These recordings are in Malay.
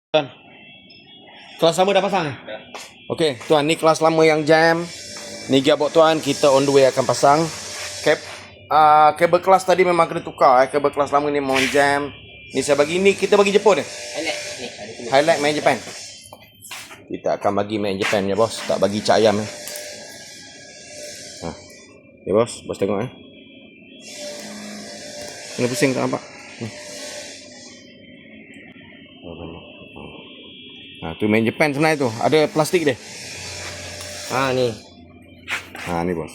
Tuan, kelas lama dah pasang? Dah. Okey, tuan, ni kelas lama yang jam. Ni gearbox tuan, kita on the way akan pasang. Kabel kelas tadi memang kena tukar. Kabel kelas lama ni memang jam. Ni saya bagi ni, kita bagi Jepun ni. Highlight main Japan. Kita akan bagi main Japan ya bos, tak bagi cak ayam eh. Ya bos tengok eh. Kena pusing tak nampak? Tu main Japan sebenarnya tu. Ada plastik dia. Ni. Ni bos.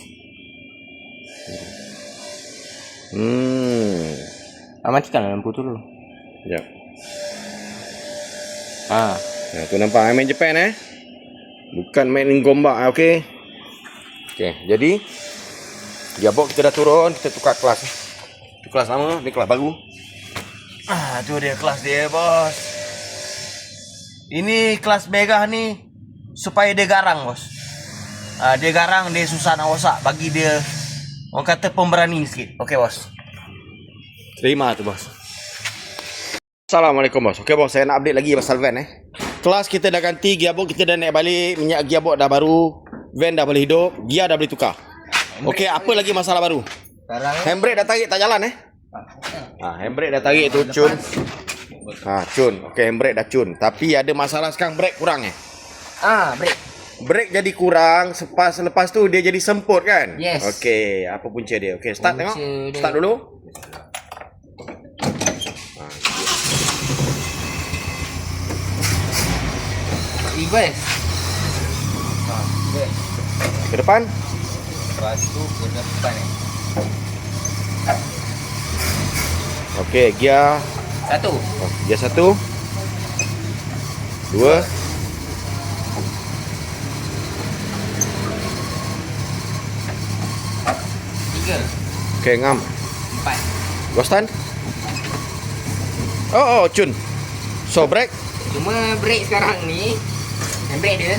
Matikan lampu tu dulu. Sekejap. Tu nampak main Japan eh. Bukan main gombak okey. Okey, jadi gearbox kita dah turun, kita tukar kelas. Tu kelas lama, ni kelas baru. Tu dia kelas dia bos. Ini kelas merah ni supaya dia garang bos. Dia garang, dia susah nak rosak. Bagi dia orang kata pemberani sikit. Okey bos. Terima tu bos. Assalamualaikum bos. Okey bos, saya nak update lagi pasal van eh. Kelas kita dah ganti, gearbox kita dah naik balik, minyak gearbox dah baru, van dah boleh hidup, gear dah boleh tukar. Okey, apa lagi masalah baru? Handbrake dah tarik tak jalan eh. Handbrake dah tarik tu cun. Cun. Okey, handbrake dah cun. Tapi ada masalah sekarang brake kurang eh. Brake jadi kurang, lepas tu dia jadi semput kan? Yes. Okey, apa punca dia? Okey, start tengok. Start dulu. Reverse. Ke depan. Lepas tu ke depan ni. Okey, gear Satu. gear 1 2 Tiga. Okey, ngam. Empat. Gua stand. Oh, cun. So brake. Cuma brake sekarang ni, handbrake dia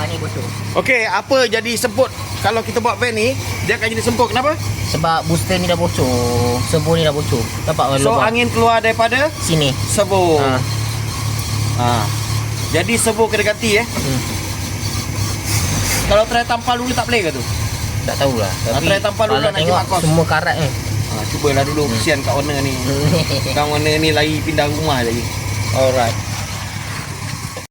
ni bocor. Okey, apa jadi semput? Kalau kita buat van ni, dia akan jadi semput. Kenapa? Sebab booster ni dah bocor, servo ni dah bocor. Nampak So angin keluar daripada sini. servo. Jadi servo kena ganti eh. Kalau try tampal dulu tak boleh ke tu? Tak tahulah. Tapi try tampal dulu nak jimat kos. Semua karat ni. Cubalah dulu, kesian kat owner ni. Kan owner ni lari pindah rumah lagi. Alright.